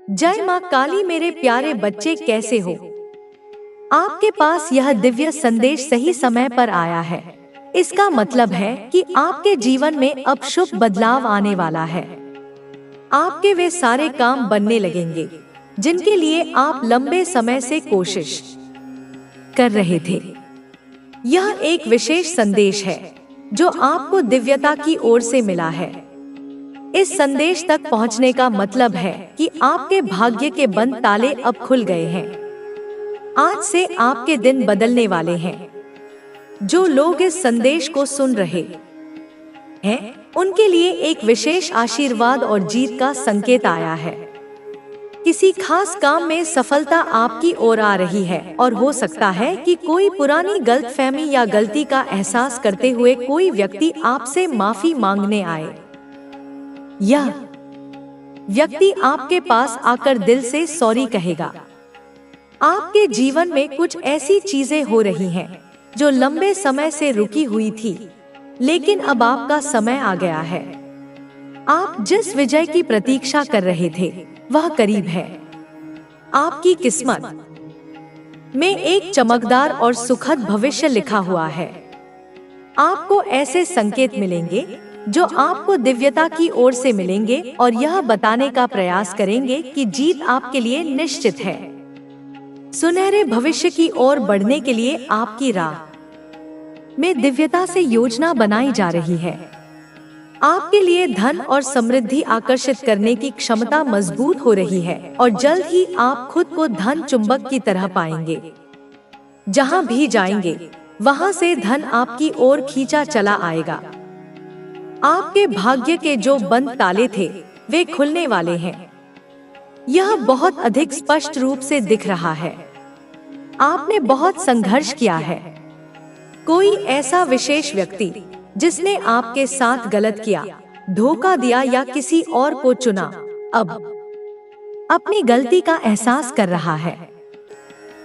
जय माँ काली। मेरे प्यारे बच्चे कैसे हो? आपके पास यह दिव्य संदेश सही समय पर आया है। इसका मतलब है कि आपके जीवन में अब शुभ बदलाव आने वाला है। आपके वे सारे काम बनने लगेंगे जिनके लिए आप लंबे समय से कोशिश कर रहे थे। यह एक विशेष संदेश है जो आपको दिव्यता की ओर से मिला है। इस संदेश तक पहुंचने का मतलब है कि आपके भाग्य के बंद ताले अब खुल गए हैं। आज से आपके दिन बदलने वाले हैं। जो लोग इस संदेश को सुन रहे हैं, उनके लिए एक विशेष आशीर्वाद और जीत का संकेत आया है। किसी खास काम में सफलता आपकी ओर आ रही है और हो सकता है कि कोई पुरानी गलतफहमी या गलती का एहसास करते हुए कोई व्यक्ति आपसे माफी मांगने आए। यह व्यक्ति आपके पास आकर दिल से सॉरी कहेगा। आपके जीवन में कुछ ऐसी चीजें हो रही हैं जो लंबे समय से रुकी हुई थी, लेकिन अब आपका समय आ गया है। आप जिस विजय की प्रतीक्षा कर रहे थे वह करीब है। आपकी किस्मत में एक चमकदार और सुखद भविष्य लिखा हुआ है। आपको ऐसे संकेत मिलेंगे जो आपको दिव्यता की ओर से मिलेंगे और यह बताने का प्रयास करेंगे कि जीत आपके लिए निश्चित है। सुनहरे भविष्य की ओर बढ़ने के लिए आपकी राह में दिव्यता से योजना बनाई जा रही है। आपके लिए धन और समृद्धि आकर्षित करने की क्षमता मजबूत हो रही है और जल्द ही आप खुद को धन चुंबक की तरह पाएंगे। जहां भी जाएंगे वहां से धन आपकी ओर खींचा चला आएगा। आपके भाग्य के जो बंद ताले थे वे खुलने वाले हैं। यह बहुत अधिक स्पष्ट रूप से दिख रहा है। आपने बहुत संघर्ष किया है। कोई ऐसा विशेष व्यक्ति जिसने आपके साथ गलत किया, धोखा दिया या किसी और को चुना, अब अपनी गलती का एहसास कर रहा है।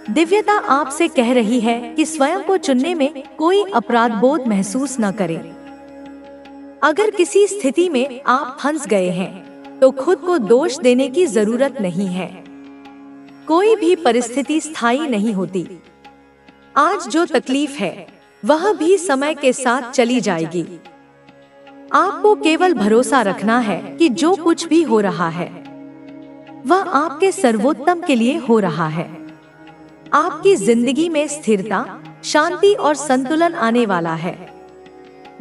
दिव्यता आपसे कह रही है कि स्वयं को चुनने में कोई अपराध बोध महसूस न करें। अगर किसी स्थिति में आप फंस गए हैं तो खुद को दोष देने की जरूरत नहीं है। कोई भी परिस्थिति स्थायी नहीं होती। आज जो तकलीफ है वह भी समय के साथ चली जाएगी। आपको केवल भरोसा रखना है कि जो कुछ भी हो रहा है वह आपके सर्वोत्तम के लिए हो रहा है। आपकी जिंदगी में स्थिरता, शांति और संतुलन आने वाला है।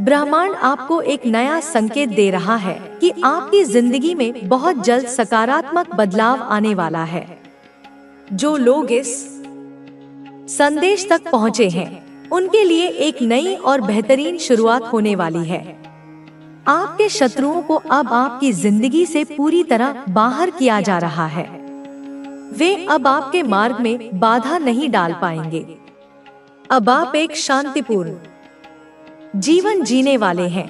ब्रह्मांड आपको एक नया संकेत दे रहा है कि आपकी जिंदगी में बहुत जल्द सकारात्मक बदलाव आने वाला है। जो लोग इस संदेश तक पहुंचे हैं उनके लिए एक नई और बेहतरीन शुरुआत होने वाली है। आपके शत्रुओं को अब आपकी जिंदगी से पूरी तरह बाहर किया जा रहा है। वे अब आपके मार्ग में बाधा नहीं डाल पाएंगे। अब आप एक शांतिपूर्ण जीवन जीने वाले हैं।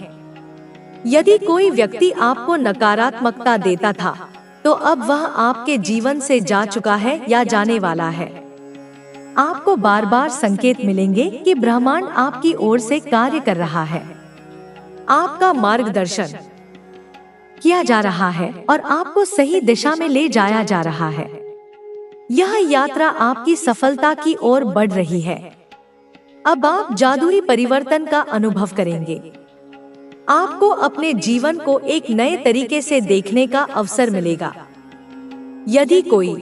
यदि कोई व्यक्ति आपको नकारात्मकता देता था तो अब वह आपके जीवन से जा चुका है या जाने वाला है। आपको बार बार संकेत मिलेंगे कि ब्रह्मांड आपकी ओर से कार्य कर रहा है। आपका मार्गदर्शन किया जा रहा है और आपको सही दिशा में ले जाया जा रहा है। यह यात्रा आपकी सफलता की ओर बढ़ रही है। अब आप जादुई परिवर्तन का अनुभव करेंगे। आपको अपने जीवन को एक नए तरीके से देखने का अवसर मिलेगा। यदि कोई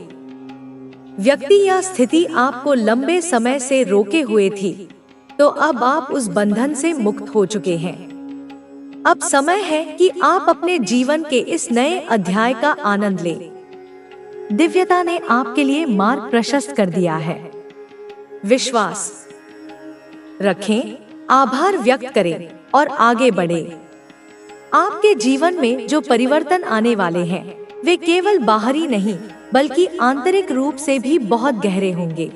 व्यक्ति या स्थिति आपको लंबे समय से रोके हुए थी, तो अब आप उस बंधन से मुक्त हो चुके हैं। अब समय है कि आप अपने जीवन के इस नए अध्याय का आनंद लें। दिव्यता ने आपके लिए मार्ग प्रशस्त कर दिया है। विश्वास रखें, आभार व्यक्त करें और आगे बढ़ें। आपके जीवन में जो परिवर्तन आने वाले हैं वे केवल बाहरी नहीं बल्कि आंतरिक रूप से भी बहुत गहरे होंगे।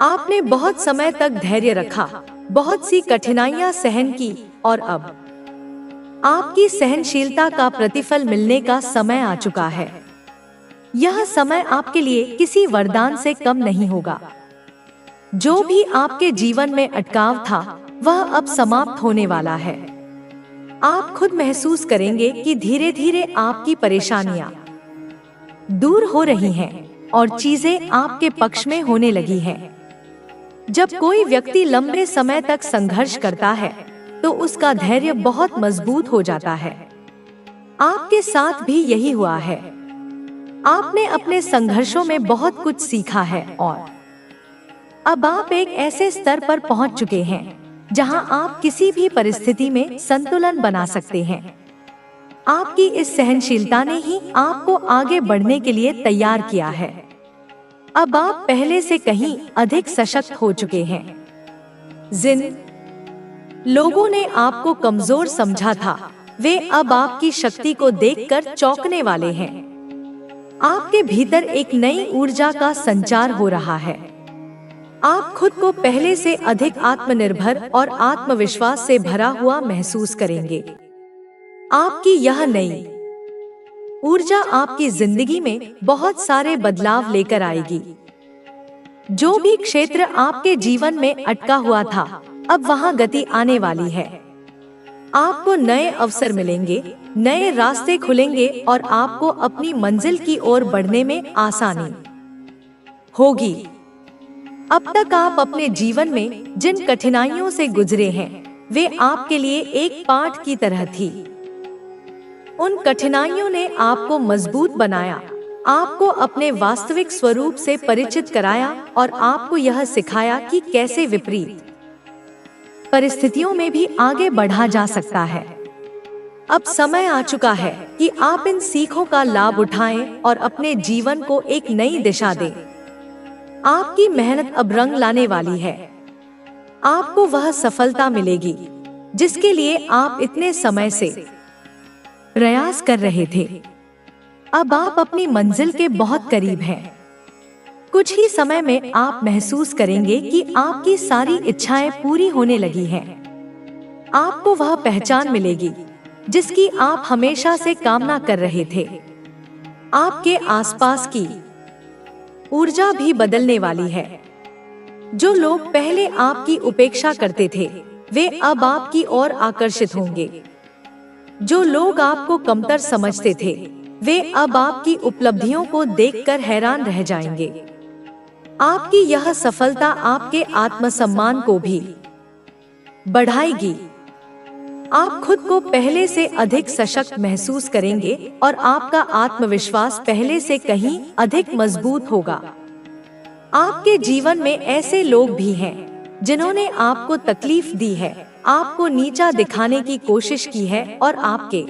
आपने बहुत समय तक धैर्य रखा, बहुत सी कठिनाइयां सहन की और अब आपकी सहनशीलता का प्रतिफल मिलने का समय आ चुका है। यह समय आपके लिए किसी वरदान से कम नहीं होगा। जो भी आपके जीवन में अटकाव था वह अब समाप्त होने वाला है। आप खुद महसूस करेंगे कि धीरे धीरे आपकी परेशानियां दूर हो रही हैं और चीजें आपके पक्ष में होने लगी हैं। जब कोई व्यक्ति लंबे समय तक संघर्ष करता है तो उसका धैर्य बहुत मजबूत हो जाता है। आपके साथ भी यही हुआ है। आपने अपने संघर्षों में बहुत कुछ सीखा है और अब आप एक ऐसे स्तर पर पहुंच चुके हैं जहां आप किसी भी परिस्थिति में संतुलन बना सकते हैं। आपकी इस सहनशीलता ने ही आपको आगे बढ़ने के लिए तैयार किया है। अब आप पहले से कहीं अधिक सशक्त हो चुके हैं। जिन लोगों ने आपको कमजोर समझा था, वे अब आपकी शक्ति को देखकर चौंकने वाले हैं। आपके भीतर एक नई ऊर्जा का संचार हो रहा है। आप खुद को पहले से अधिक आत्मनिर्भर और आत्मविश्वास से भरा हुआ महसूस करेंगे। आपकी यह नई ऊर्जा आपकी जिंदगी में बहुत सारे बदलाव लेकर आएगी। जो भी क्षेत्र आपके जीवन में अटका हुआ था, अब वहां गति आने वाली है। आपको नए अवसर मिलेंगे, नए रास्ते खुलेंगे और आपको अपनी मंजिल की ओर बढ़ने में आसानी होगी। अब तक आप अपने जीवन में जिन कठिनाइयों से गुजरे हैं, वे आपके लिए एक पाठ की तरह थी। उन कठिनाइयों ने आपको मजबूत बनाया, आपको अपने वास्तविक स्वरूप से परिचित कराया और आपको यह सिखाया कि कैसे विपरीत परिस्थितियों में भी आगे बढ़ा जा सकता है। अब समय आ चुका है कि आप इन सीखों का लाभ उठाएं और अपने जीवन को एक नई दिशा दें। आपकी मेहनत अब रंग लाने वाली है। आपको वह सफलता मिलेगी जिसके लिए आप इतने समय से प्रयास कर रहे थे। अब आप अपनी मंजिल के बहुत करीब हैं। कुछ ही समय में आप महसूस करेंगे कि आपकी सारी इच्छाएं पूरी होने लगी हैं। आपको वह पहचान मिलेगी जिसकी आप हमेशा से कामना कर रहे थे। आपके आसपास की ऊर्जा भी बदलने वाली है। जो लोग पहले आपकी उपेक्षा करते थे, वे अब आपकी ओर आकर्षित होंगे। जो लोग आपको कमतर समझते थे, वे अब आपकी उपलब्धियों को देखकर हैरान रह जाएंगे। आपकी यह सफलता आपके आत्मसम्मान को भी बढ़ाएगी। आप खुद को पहले से अधिक सशक्त महसूस करेंगे और आपका आत्मविश्वास पहले से कहीं अधिक मजबूत होगा। आपके जीवन में ऐसे लोग भी हैं जिन्होंने आपको तकलीफ दी है, आपको नीचा दिखाने की कोशिश की है और आपके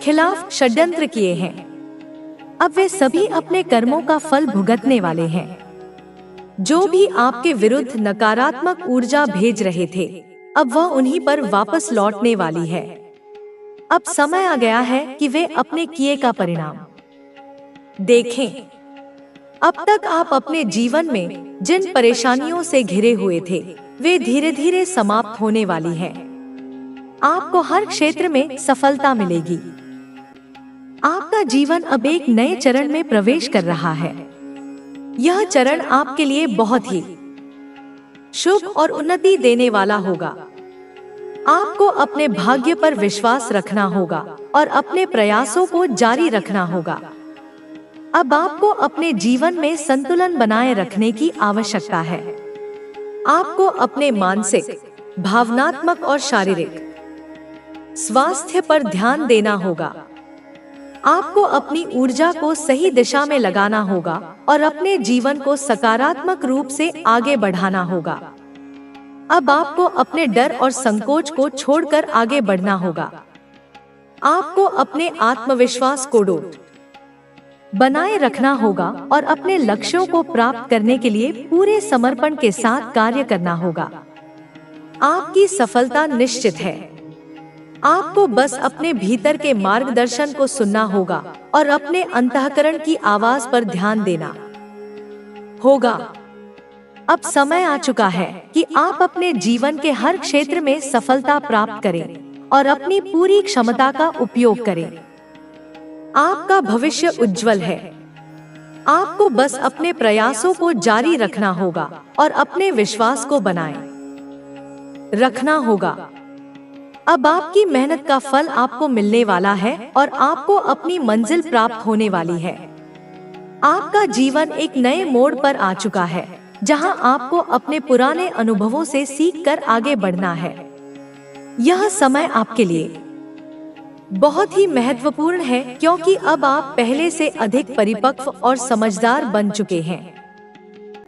खिलाफ षड्यंत्र किए हैं। अब वे सभी अपने कर्मों का फल भुगतने वाले हैं। जो भी आपके विरुद्ध नकारात्मक ऊर्जा भेज रहे थे, अब वह उन्हीं पर वापस लौटने वाली है। अब समय आ गया है कि वे अपने किए का परिणाम देखें। अब तक आप अपने जीवन में जिन परेशानियों से घिरे हुए थे, वे धीरे धीरे समाप्त होने वाली हैं। आपको हर क्षेत्र में सफलता मिलेगी। आपका जीवन अब एक नए चरण में प्रवेश कर रहा है। यह चरण आपके लिए बहुत ही शुभ और उन्नति देने वाला होगा। आपको अपने भाग्य पर विश्वास रखना होगा और अपने प्रयासों को जारी रखना होगा। अब आपको अपने जीवन में संतुलन बनाए रखने की आवश्यकता है। आपको अपने मानसिक, भावनात्मक और शारीरिक स्वास्थ्य पर ध्यान देना होगा। आपको अपनी ऊर्जा को सही दिशा में लगाना होगा और अपने जीवन को सकारात्मक रूप से आगे बढ़ाना होगा। अब आपको अपने डर और संकोच को छोड़कर आगे बढ़ना होगा। आपको अपने आत्मविश्वास को बनाए रखना होगा और अपने लक्ष्यों को प्राप्त करने के लिए पूरे समर्पण के साथ कार्य करना होगा। आपकी सफलता निश्चित है। आपको बस अपने भीतर के मार्गदर्शन को सुनना होगा और अपने अंतःकरण की आवाज पर ध्यान देना होगा। अब समय आ चुका है कि आप अपने जीवन के हर क्षेत्र में सफलता प्राप्त करें और अपनी पूरी क्षमता का उपयोग करें। आपका भविष्य उज्जवल है। आपको बस अपने प्रयासों को जारी रखना होगा और अपने विश्वास को बनाए रखना होगा। अब आपकी मेहनत का फल आपको मिलने वाला है और आपको अपनी मंजिल प्राप्त होने वाली है। आपका जीवन एक नए मोड़ पर आ चुका है, जहां आपको अपने पुराने अनुभवों से सीख कर आगे बढ़ना है। यह समय आपके लिए बहुत ही महत्वपूर्ण है, क्योंकि अब आप पहले से अधिक परिपक्व और समझदार बन चुके हैं।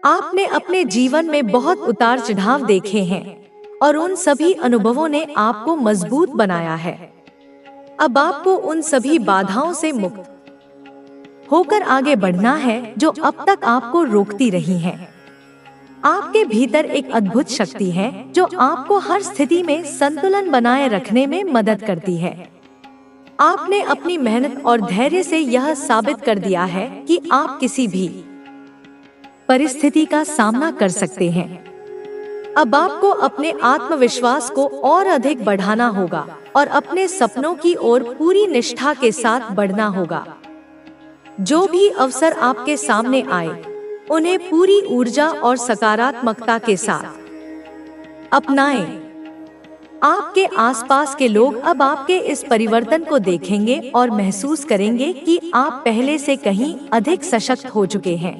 आपने अपने जीवन में बहुत उतार चढ़ाव देखे हैं और उन सभी अनुभवों ने आपको मजबूत बनाया है। अब आपको उन सभी बाधाओं से मुक्त होकर आगे बढ़ना है जो अब तक आपको रोकती रही हैं। आपके भीतर एक अद्भुत शक्ति है जो आपको हर स्थिति में संतुलन बनाए रखने में मदद करती है। आपने अपनी मेहनत और धैर्य से यह साबित कर दिया है कि आप किसी भी परिस्थिति का सामना कर सकते हैं। अब आपको अपने आत्मविश्वास को और अधिक बढ़ाना होगा और अपने सपनों की ओर पूरी निष्ठा के साथ बढ़ना होगा। जो भी अवसर आपके सामने आए, उन्हें पूरी ऊर्जा और सकारात्मकता के साथ अपनाएं। आपके आसपास के लोग अब आपके इस परिवर्तन को देखेंगे और महसूस करेंगे कि आप पहले से कहीं अधिक सशक्त हो चुके हैं।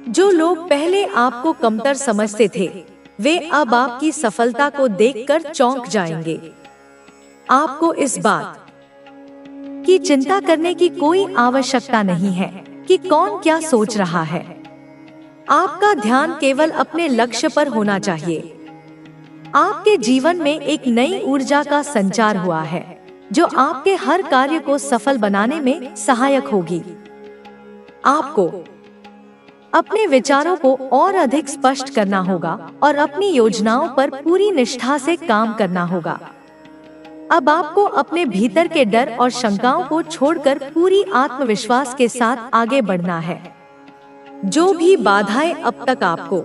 जो लोग पहले आपको कमतर समझते थे, वे अब आपकी सफलता को देखकर चौंक जाएंगे। आपको इस बात की चिंता करने की कोई आवश्यकता नहीं है कि कौन क्या सोच रहा है। आपका ध्यान केवल अपने लक्ष्य पर होना चाहिए। आपके जीवन में एक नई ऊर्जा का संचार हुआ है, जो आपके हर कार्य को सफल बनाने में सहायक होगी। आपको अपने विचारों को और अधिक स्पष्ट करना होगा और अपनी योजनाओं पर पूरी निष्ठा से काम करना होगा। अब आपको अपने भीतर के डर और शंकाओं को छोड़कर पूरी आत्मविश्वास के साथ आगे बढ़ना है। जो भी बाधाएं अब तक आपको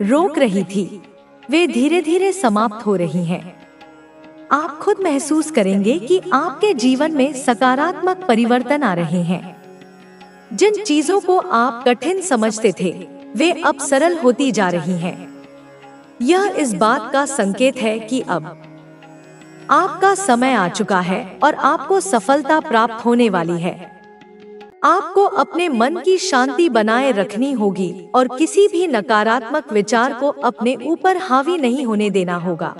रोक रही थी, वे धीरे धीरे समाप्त हो रही हैं। आप खुद महसूस करेंगे कि आपके जीवन में सकारात्मक परिवर्तन आ रहे हैं। जिन चीजों को आप कठिन समझते थे, वे अब सरल होती जा रही हैं। यह इस बात का संकेत है कि अब आपका समय आ चुका है और आपको सफलता प्राप्त होने वाली है। आपको अपने मन की शांति बनाए रखनी होगी और किसी भी नकारात्मक विचार को अपने ऊपर हावी नहीं होने देना होगा।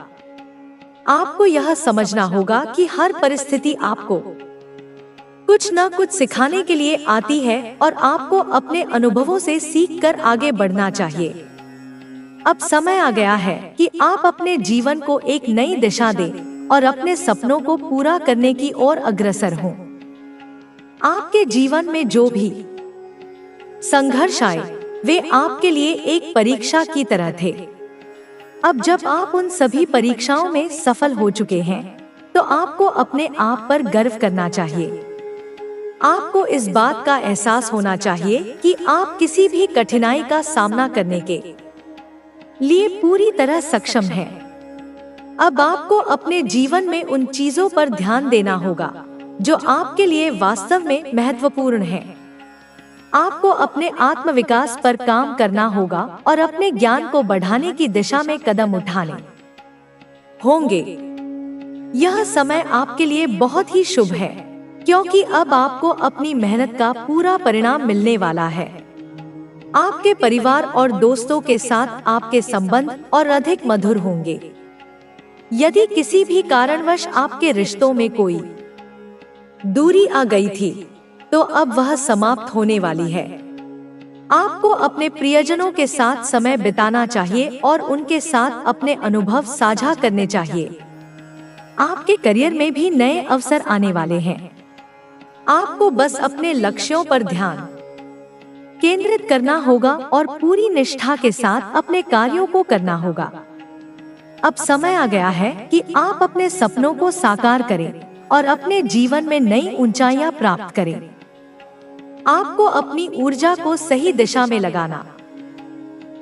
आपको यह समझना होगा कि हर परिस्थिति आपको कुछ न कुछ सिखाने के लिए आती है और आपको अपने अनुभवों से सीखकर आगे बढ़ना चाहिए। अब समय आ गया है कि आप अपने जीवन को एक नई दिशा दें और अपने सपनों को पूरा करने की ओर अग्रसर हों। आपके जीवन में जो भी संघर्ष आए, वे आपके लिए एक परीक्षा की तरह थे। अब जब आप उन सभी परीक्षाओं में सफल हो चुके हैं, तो आपको अपने आप पर गर्व करना चाहिए। आपको इस बात का एहसास होना चाहिए कि आप किसी भी कठिनाई का सामना करने के लिए पूरी तरह सक्षम हैं। अब आपको अपने जीवन में उन चीजों पर ध्यान देना होगा जो आपके लिए वास्तव में महत्वपूर्ण है। आपको अपने आत्मविकास पर काम करना होगा और अपने ज्ञान को बढ़ाने की दिशा में कदम उठाने होंगे। यह समय आपके लिए बहुत ही शुभ है, क्योंकि अब आपको अपनी मेहनत का पूरा परिणाम मिलने वाला है। आपके परिवार और दोस्तों के साथ आपके संबंध और अधिक मधुर होंगे। यदि किसी भी कारणवश आपके रिश्तों में कोई दूरी आ गई थी, तो अब वह समाप्त होने वाली है। आपको अपने प्रियजनों के साथ समय बिताना चाहिए और उनके साथ अपने अनुभव साझा करने चाहिए। आपके करियर में भी नए अवसर आने वाले हैं। आपको बस अपने लक्ष्यों पर ध्यान केंद्रित करना होगा और पूरी निष्ठा के साथ अपने कार्यों को करना होगा। अब समय आ गया है कि आप अपने सपनों को साकार करें और अपने जीवन में नई ऊंचाइयां प्राप्त करें। आपको अपनी ऊर्जा को सही दिशा में लगाना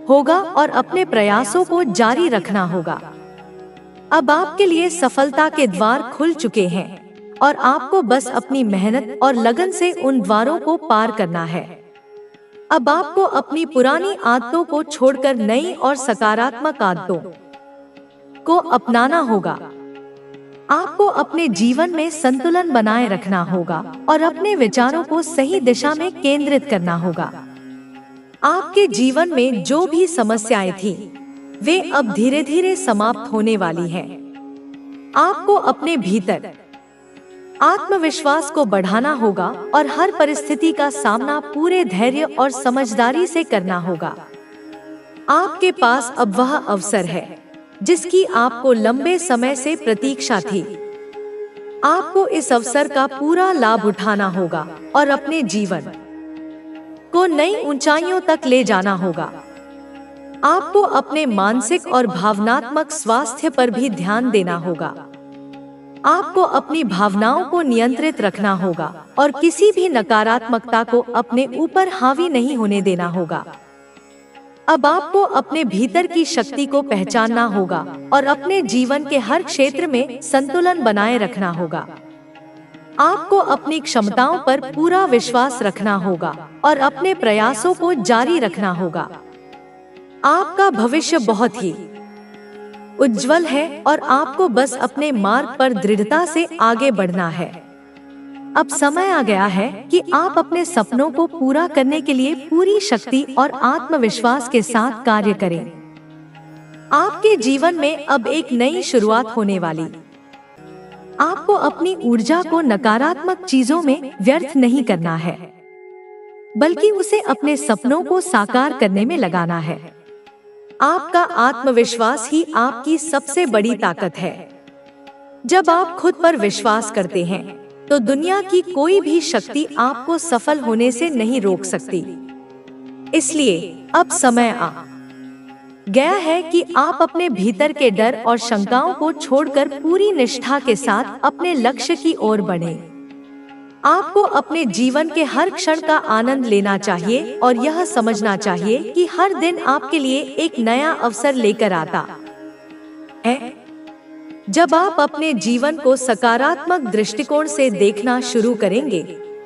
होगा और अपने प्रयासों को जारी रखना होगा। अब आपके लिए सफलता के द्वार खुल चुके हैं और आपको बस अपनी मेहनत और लगन से उन द्वारों को पार करना है। अब आपको अपनी पुरानी आदतों को छोड़कर नई और सकारात्मक आदतों को अपनाना होगा। आपको अपने जीवन में संतुलन बनाए रखना होगा और अपने विचारों को सही दिशा में केंद्रित करना होगा। आपके जीवन में जो भी समस्याएं थी, वे अब धीरे धीरे समाप्त होने वाली हैं। आपको अपने भीतर आत्मविश्वास को बढ़ाना होगा और हर परिस्थिति का सामना पूरे धैर्य और समझदारी से करना होगा। आपके पास अब वह अवसर है जिसकी आपको लंबे समय से प्रतीक्षा थी। आपको इस अवसर का पूरा लाभ उठाना होगा और अपने जीवन को नई ऊंचाइयों तक ले जाना होगा। आपको अपने मानसिक और भावनात्मक स्वास्थ्य पर भी ध्यान देना होगा। आपको अपनी भावनाओं को नियंत्रित रखना होगा और किसी भी नकारात्मकता को अपने ऊपर हावी नहीं होने देना होगा। अब आपको अपने भीतर की शक्ति को पहचानना होगा और अपने जीवन के हर क्षेत्र में संतुलन बनाए रखना होगा। आपको अपनी क्षमताओं पर पूरा विश्वास रखना होगा और अपने प्रयासों को जारी रखना होगा। आपका भविष्य बहुत ही उज्जवल है और आपको बस अपने मार्ग पर दृढ़ता से आगे बढ़ना है। अब समय आ गया है कि आप अपने सपनों को पूरा करने के लिए पूरी शक्ति और आत्मविश्वास के साथ कार्य करें। आपके जीवन में अब एक नई शुरुआत होने वाली। आपको अपनी ऊर्जा को नकारात्मक चीजों में व्यर्थ नहीं करना है, बल्कि उसे अपने सपनों को साकार करने में लगाना है। आपका आत्मविश्वास ही आपकी सबसे बड़ी ताकत है। जब आप खुद पर विश्वास करते हैं तो दुनिया की कोई भी शक्ति आपको सफल होने से नहीं रोक सकती। इसलिए अब समय आ गया है कि आप अपने भीतर के डर और शंकाओं को छोड़कर पूरी निष्ठा के साथ अपने लक्ष्य की ओर बढ़ें। आपको अपने जीवन के हर क्षण का आनंद लेना चाहिए और यह समझना चाहिए कि हर दिन आपके लिए एक नया अवसर लेकर आता है। जब आप अपने जीवन को सकारात्मक दृष्टिकोण से देखना शुरू करेंगे,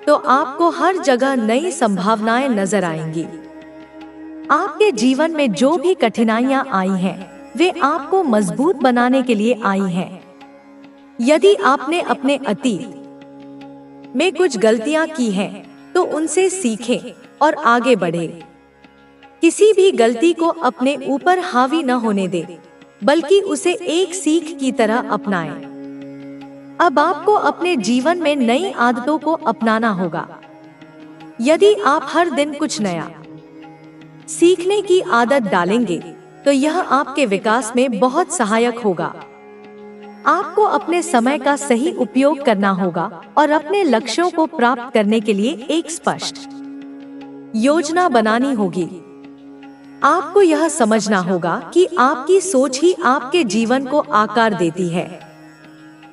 तो आपको हर जगह नई संभावनाएं नजर आएंगी। आपके जीवन में जो भी कठिनाइयां आई हैं, वे आपको मजबूत बनाने के लिए आई हैं। यदि आपने अपने अतीत में कुछ गलतियां की हैं, तो उनसे सीखें और आगे बढ़ें। किसी भी गलती को अपने ऊपर हावी न होने दें, बल्कि उसे एक सीख की तरह अपनाएं। अब आपको अपने जीवन में नई आदतों को अपनाना होगा। यदि आप हर दिन कुछ नया सीखने की आदत डालेंगे, तो यह आपके विकास में बहुत सहायक होगा। आपको अपने समय का सही उपयोग करना होगा और अपने लक्ष्यों को प्राप्त करने के लिए एक स्पष्ट योजना बनानी होगी। आपको यह समझना होगा कि आपकी सोच ही आपके जीवन को आकार देती है।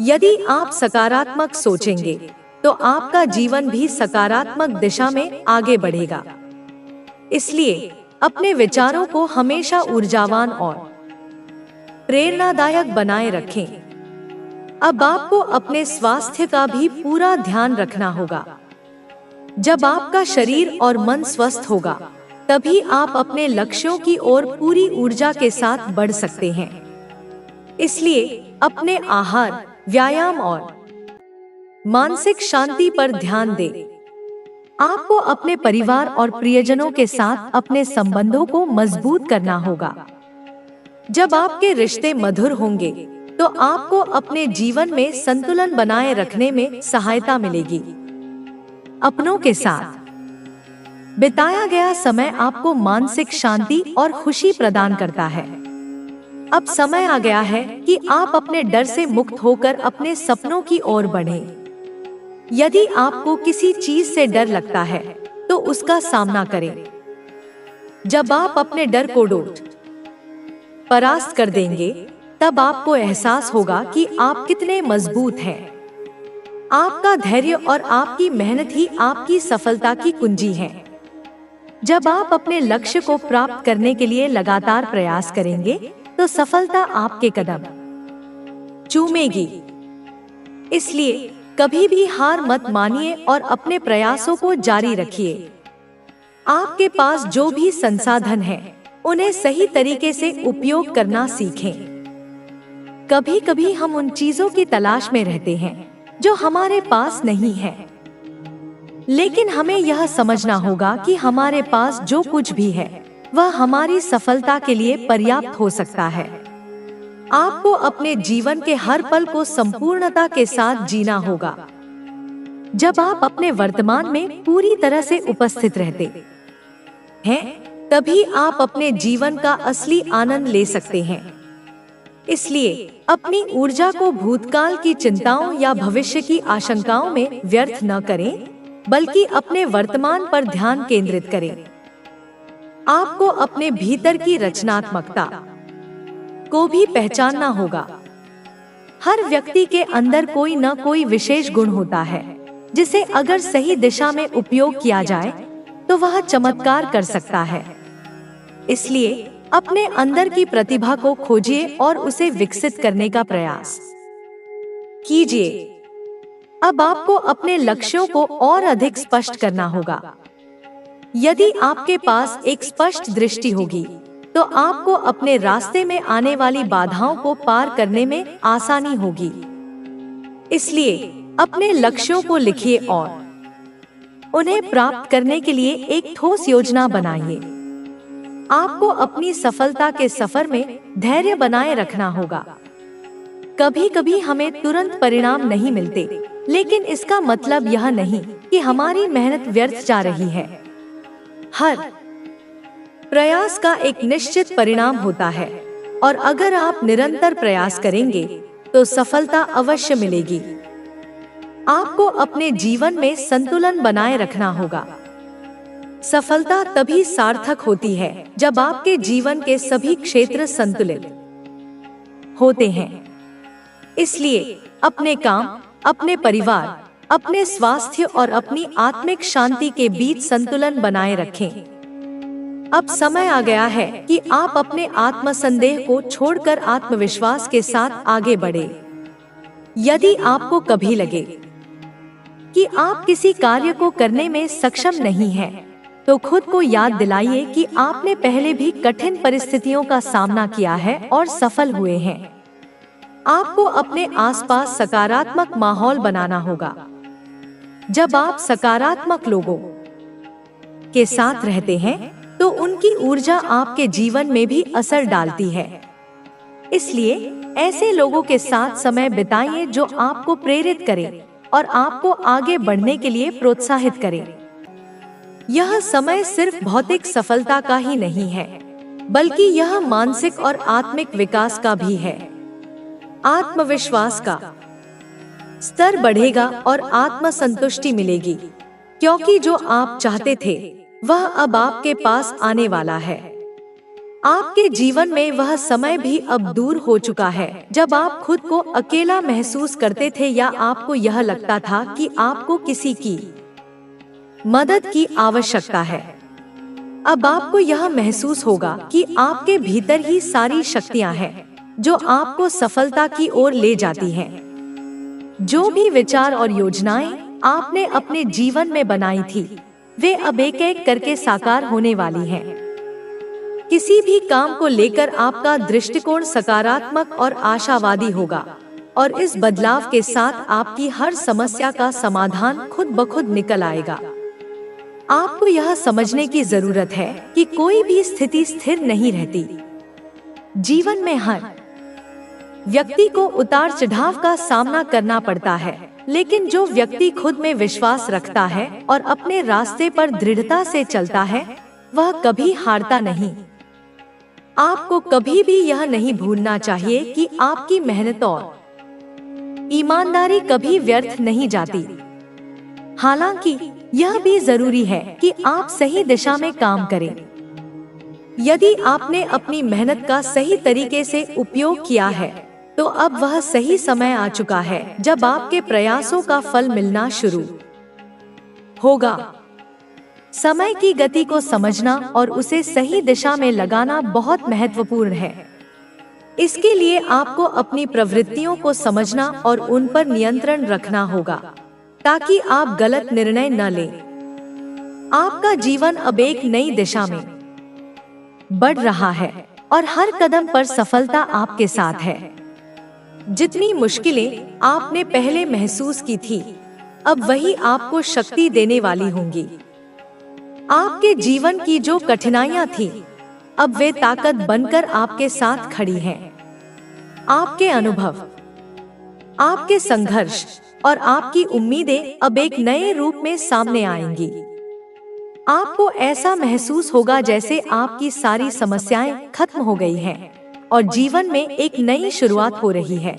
यदि आप सकारात्मक सोचेंगे, तो आपका जीवन भी सकारात्मक दिशा में आगे बढ़ेगा। इसलिए अपने विचारों को हमेशा ऊर्जावान और प्रेरणादायक बनाए रखें। अब आपको अपने स्वास्थ्य का भी पूरा ध्यान रखना होगा। जब आपका शरीर और मन स्वस्थ होगा, तभी आप अपने लक्ष्यों की ओर पूरी ऊर्जा के साथ बढ़ सकते हैं। इसलिए अपने आहार, व्यायाम और मानसिक शांति पर ध्यान दें। आपको अपने परिवार और प्रियजनों के साथ अपने संबंधों को मजबूत करना होगा। जब आपके रिश्ते मधुर होंगे, तो आपको अपने जीवन में संतुलन बनाए रखने में सहायता मिलेगी। अपनों के साथ बिताया गया समय आपको मानसिक शांति और खुशी प्रदान करता है। अब समय आ गया है कि आप अपने डर से मुक्त होकर अपने सपनों की ओर बढ़ें। यदि आपको किसी चीज से डर लगता है, तो उसका सामना करें। जब आप अपने डर को परास्त कर देंगे, तब आपको एहसास होगा कि आप कितने मजबूत हैं। आपका धैर्य और आपकी मेहनत ही आपकी सफलता की कुंजी है। जब आप अपने लक्ष्य को प्राप्त करने के लिए लगातार प्रयास करेंगे, तो सफलता आपके कदम चूमेगी। इसलिए कभी भी हार मत मानिए और अपने प्रयासों को जारी रखिए। आपके पास जो भी संसाधन है, उन्हें सही तरीके से उपयोग करना सीखें। कभी कभी हम उन चीजों की तलाश में रहते हैं जो हमारे पास नहीं है, लेकिन हमें यह समझना होगा कि हमारे पास जो कुछ भी है वह हमारी सफलता के लिए पर्याप्त हो सकता है। आपको अपने जीवन के हर पल को संपूर्णता के साथ जीना होगा। जब आप अपने वर्तमान में पूरी तरह से उपस्थित रहते हैं, तभी आप अपने जीवन का असली आनंद ले सकते हैं। इसलिए अपनी ऊर्जा को भूतकाल की चिंताओं या भविष्य की आशंकाओं में व्यर्थ न करें, बल्कि अपने वर्तमान पर ध्यान केंद्रित करें। आपको अपने भीतर की रचनात्मकता को भी पहचानना होगा। हर व्यक्ति के अंदर कोई न कोई विशेष गुण होता है, जिसे अगर सही दिशा में उपयोग किया जाए तो वह चमत्कार कर सकता है। इसलिए अपने अंदर की प्रतिभा को खोजिए और उसे विकसित करने का प्रयास कीजिए। अब आपको अपने लक्ष्यों को और अधिक स्पष्ट करना होगा। यदि आपके पास एक स्पष्ट दृष्टि होगी, तो आपको अपने रास्ते में आने वाली बाधाओं को पार करने में आसानी होगी। इसलिए अपने लक्ष्यों को लिखिए और उन्हें प्राप्त करने के लिए एक ठोस योजना बनाइए। आपको अपनी सफलता के सफर में धैर्य बनाए रखना होगा। कभी कभी हमें तुरंत परिणाम नहीं मिलते, लेकिन इसका मतलब यह नहीं कि हमारी मेहनत व्यर्थ जा रही है। हर प्रयास का एक निश्चित परिणाम होता है, और अगर आप निरंतर प्रयास करेंगे तो सफलता अवश्य मिलेगी। आपको अपने जीवन में संतुलन बनाए रखना होगा। सफलता तभी सार्थक होती है जब आपके जीवन के सभी क्षेत्र संतुलित होते हैं। इसलिए अपने काम, अपने परिवार, अपने स्वास्थ्य और अपनी आत्मिक शांति के बीच संतुलन बनाए रखें। अब समय आ गया है कि आप अपने आत्मसंदेह को छोड़कर आत्मविश्वास के साथ आगे बढ़े। यदि आपको कभी लगे कि आप किसी कार्य को करने में सक्षम नहीं हैं, तो खुद को याद दिलाइए कि आपने पहले भी कठिन परिस्थितियों का सामना किया है और सफल हुए हैं। आपको अपने आसपास सकारात्मक माहौल बनाना होगा। जब आप सकारात्मक लोगों के साथ रहते हैं, तो उनकी ऊर्जा आपके जीवन में भी असर डालती है। इसलिए ऐसे लोगों के साथ समय बिताइए जो आपको प्रेरित करें और आपको आगे बढ़ने के लिए प्रोत्साहित करें। यह समय सिर्फ भौतिक सफलता का ही नहीं है, बल्कि यह मानसिक और आत्मिक विकास का भी है। आत्मविश्वास का स्तर बढ़ेगा और आत्मसंतुष्टि मिलेगी, क्योंकि जो आप चाहते थे वह अब आपके पास आने वाला है। आपके जीवन में वह समय भी अब दूर हो चुका है जब आप खुद को अकेला महसूस करते थे या आपको यह लगता था कि आपको किसी की मदद की आवश्यकता है। अब आपको यह महसूस होगा कि आपके भीतर ही सारी शक्तियां हैं जो आपको सफलता की ओर ले जाती हैं। जो भी विचार और योजनाएं आपने अपने जीवन में बनाई थी, वे अब एक एक करके साकार होने वाली हैं। किसी भी काम को लेकर आपका दृष्टिकोण सकारात्मक और आशावादी होगा, और इस बदलाव के साथ आपकी हर समस्या का समाधान खुद ब खुद निकल आएगा। आपको यह समझने की जरूरत है कि कोई भी स्थिति स्थिर नहीं रहती। जीवन में हर व्यक्ति को उतार चढ़ाव का सामना करना पड़ता है, लेकिन जो व्यक्ति खुद में विश्वास रखता है और अपने रास्ते पर दृढ़ता से चलता है, वह कभी हारता नहीं। आपको कभी भी यह नहीं भूलना चाहिए कि आपकी मेहनत और ईमानदारी कभी व्यर्थ नहीं जाती। हालांकि यह भी जरूरी है कि आप सही दिशा में काम करें। यदि आपने अपनी मेहनत का सही तरीके से उपयोग किया है, तो अब वह सही समय आ चुका है जब आपके प्रयासों का फल मिलना शुरू होगा। समय की गति को समझना और उसे सही दिशा में लगाना बहुत महत्वपूर्ण है। इसके लिए आपको अपनी प्रवृत्तियों को समझना और उन पर नियंत्रण रखना होगा, ताकि आप गलत निर्णय न लें। आपका जीवन अब एक नई दिशा में बढ़ रहा है और हर कदम पर सफलता आपके साथ है। जितनी मुश्किलें आपने पहले महसूस की थी, अब वही आपको शक्ति देने वाली होंगी। आपके जीवन की जो कठिनाइयां थी, अब वे ताकत बनकर आपके साथ खड़ी हैं। आपके अनुभव, आपके संघर्ष और आपकी उम्मीदें अब एक नए रूप में सामने आएंगी। आपको ऐसा महसूस होगा जैसे आपकी सारी समस्याएं खत्म हो गई हैं और जीवन में एक नई शुरुआत हो रही है।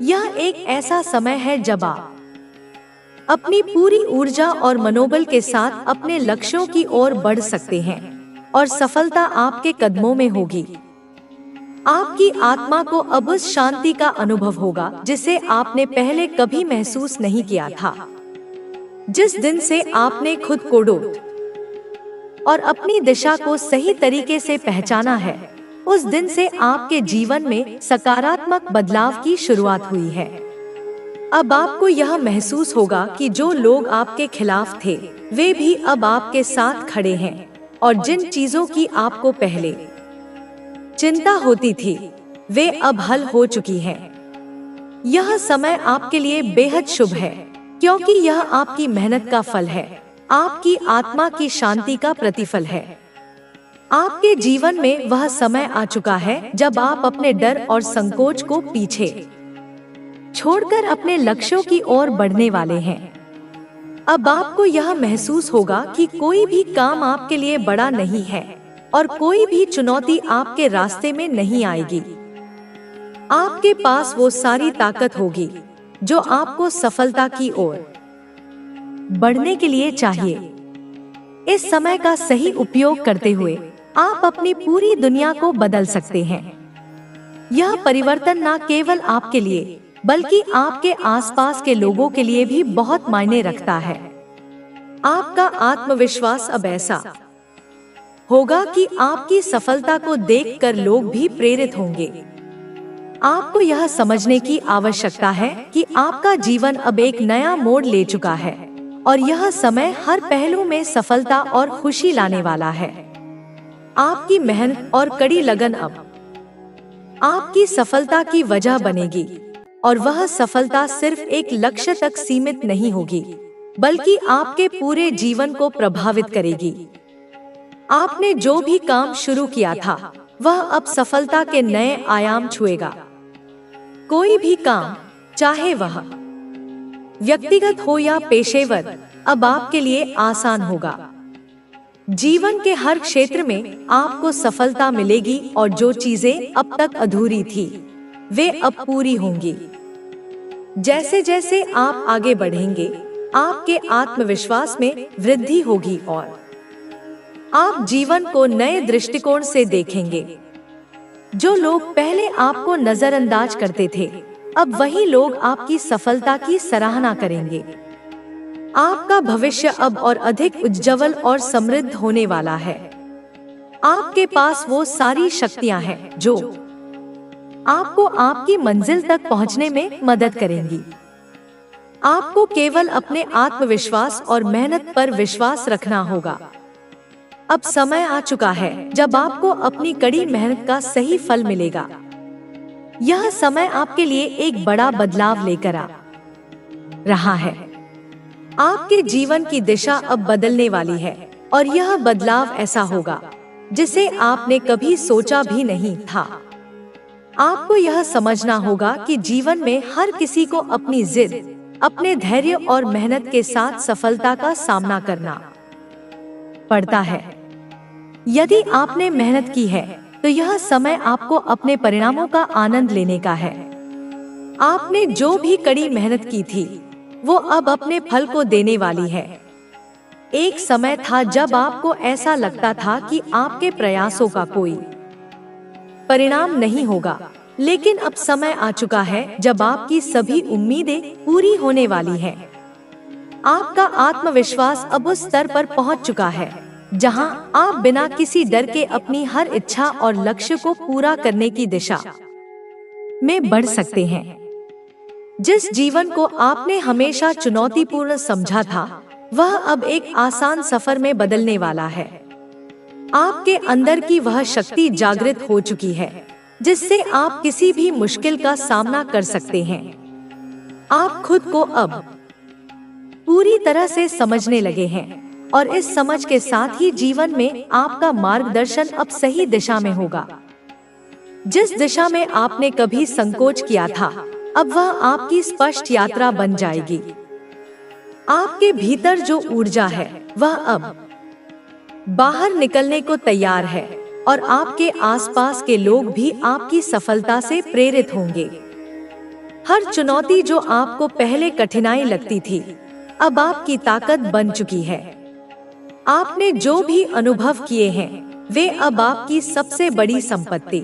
यह एक ऐसा समय है जब आप अपनी पूरी ऊर्जा और मनोबल के साथ अपने लक्ष्यों की ओर बढ़ सकते हैं और सफलता आपके कदमों में होगी। आपकी आत्मा को अब उस शांति का अनुभव होगा जिसे आपने पहले कभी महसूस नहीं किया था। जिस दिन से आपने खुद को ढूंढ और अपनी दिशा को सही तरीके से पहचाना है, उस दिन से आपके जीवन में सकारात्मक बदलाव की शुरुआत हुई है। अब आपको यह महसूस होगा कि जो लोग आपके खिलाफ थे, वे भी अब आपके साथ खड़े हैं और जिन चीजों की आपको पहले चिंता होती थी, वे अब हल हो चुकी हैं। यह समय आपके लिए बेहद शुभ है, क्योंकि यह आपकी मेहनत का फल है, आपकी आत्मा की शांति का प्रतिफल है। आपके जीवन में वह समय आ चुका है जब आप अपने डर और संकोच को पीछे छोड़कर अपने लक्ष्यों की ओर बढ़ने वाले हैं। अब आपको यह महसूस होगा कि कोई भी काम आपके लिए बड़ा नहीं है और कोई भी चुनौती आपके रास्ते में नहीं आएगी। आपके पास वो सारी ताकत होगी जो आपको सफलता की ओर बढ़ने के लिए चाहिए। इस समय का सही उपयोग करते हुए आप अपनी पूरी दुनिया को बदल सकते हैं। यह परिवर्तन न केवल आपके लिए बल्कि आपके आसपास के लोगों के लिए भी बहुत मायने रखता है। आपका आत्मविश्वास अब ऐसा होगा कि आपकी सफलता को देखकर लोग भी प्रेरित होंगे। आपको यह समझने की आवश्यकता है कि आपका जीवन अब एक नया मोड़ ले चुका है और यह समय हर पहलू में सफलता और खुशी लाने वाला है। आपकी मेहनत और कड़ी लगन अब आपकी सफलता की वजह बनेगी और वह सफलता सिर्फ एक लक्ष्य तक सीमित नहीं होगी, बल्कि आपके पूरे जीवन को प्रभावित करेगी। आपने जो भी काम शुरू किया था, वह अब सफलता के नए आयाम छुएगा। कोई भी काम, चाहे वह व्यक्तिगत हो या पेशेवर, अब आपके लिए आसान होगा। जीवन के हर क्षेत्र में आपको सफलता मिलेगी और जो चीजें अब तक अधूरी थी, वे अब पूरी होंगी। जैसे जैसे आप आगे बढ़ेंगे, आपके आत्मविश्वास में वृद्धि होगी और आप जीवन को नए दृष्टिकोण से देखेंगे। जो लोग पहले आपको नजरअंदाज करते थे, अब वही लोग आपकी सफलता की सराहना करेंगे। आपका भविष्य अब और अधिक उज्जवल और समृद्ध होने वाला है। आपके पास वो सारी शक्तियां हैं जो आपको आपकी मंजिल तक पहुंचने में मदद करेंगी। आपको केवल अपने आत्मविश्वास और मेहनत पर विश्वास रखना होगा। अब समय आ चुका है जब आपको अपनी कड़ी मेहनत का सही फल मिलेगा। यह समय आपके लिए एक बड़ा बदलाव लेकर आ रहा है। आपके जीवन की दिशा अब बदलने वाली है और यह बदलाव ऐसा होगा जिसे आपने कभी सोचा भी नहीं था। आपको यह समझना होगा कि जीवन में हर किसी को अपनी जिद, अपने धैर्य और मेहनत के साथ सफलता का सामना करना पड़ता है। यदि आपने मेहनत की है, तो यह समय आपको अपने परिणामों का आनंद लेने का है। आपने जो भी कड़ी मेहनत की थी, वो अब अपने फल को देने वाली है। एक समय था जब आपको ऐसा लगता था कि आपके प्रयासों का कोई परिणाम नहीं होगा, लेकिन अब समय आ चुका है जब आपकी सभी उम्मीदें पूरी होने वाली हैं। आपका आत्मविश्वास अब उस स्तर पर पहुंच चुका है जहां आप बिना किसी डर के अपनी हर इच्छा और लक्ष्य को पूरा करने की दिशा में बढ़ सकते हैं। जिस जीवन को आपने हमेशा चुनौतीपूर्ण समझा था, वह अब एक आसान सफर में बदलने वाला है। आपके अंदर की वह शक्ति जागृत हो चुकी है जिससे आप किसी भी मुश्किल का सामना कर सकते हैं। आप खुद को अब पूरी तरह से समझने लगे हैं और इस समझ के साथ ही जीवन में आपका मार्गदर्शन अब सही दिशा में होगा। जिस दिशा में आपने कभी संकोच किया था, अब वह आपकी स्पष्ट यात्रा बन जाएगी। आपके भीतर जो ऊर्जा है वह अब बाहर निकलने को तैयार है और आपके आसपास के लोग भी आपकी सफलता से प्रेरित होंगे। हर चुनौती जो आपको पहले कठिनाई लगती थी, अब आपकी ताकत बन चुकी है। आपने जो भी अनुभव किए हैं, वे अब आपकी सबसे बड़ी संपत्ति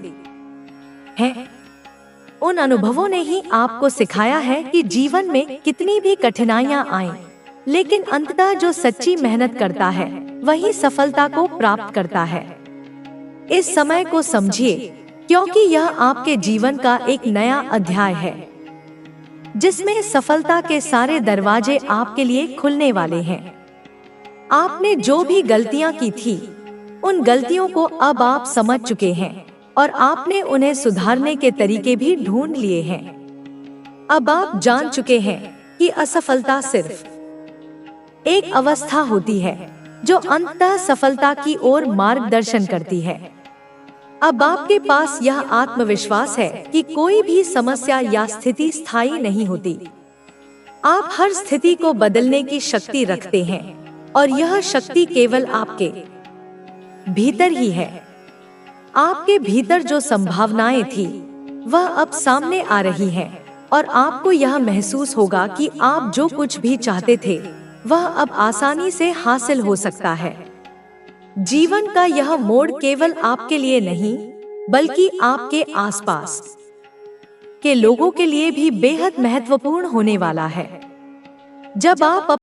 हैं। उन अनुभवों ने ही आपको सिखाया है कि जीवन में कितनी भी कठिनाइयां आएं, लेकिन अंततः जो सच्ची मेहनत करता है वही सफलता को प्राप्त करता है। इस समय को समझिए, क्योंकि यह आपके जीवन का एक नया अध्याय है, जिसमें सफलता के सारे दरवाजे आपके लिए खुलने वाले हैं। आपने जो भी गलतियां की थी, उन गलतियों को अब आप समझ चुके हैं और आपने उन्हें सुधारने के तरीके भी ढूंढ लिए हैं। अब आप जान चुके हैं कि असफलता सिर्फ एक अवस्था होती है जो अंततः सफलता की ओर मार्गदर्शन करती है। अब आपके पास यह आत्मविश्वास है कि कोई भी समस्या या स्थिति स्थायी नहीं होती। आप हर स्थिति को बदलने की शक्ति रखते हैं और यह शक्ति केवल आपके भीतर ही है। आपके भीतर जो संभावनाएं थी, वह अब सामने आ रही हैं और आपको यह महसूस होगा कि आप जो कुछ भी चाहते थे, वह अब आसानी से हासिल हो सकता है। जीवन का यह मोड़ केवल आपके लिए नहीं, बल्कि आपके आसपास के लोगों के लिए भी बेहद महत्वपूर्ण होने वाला है। जब आप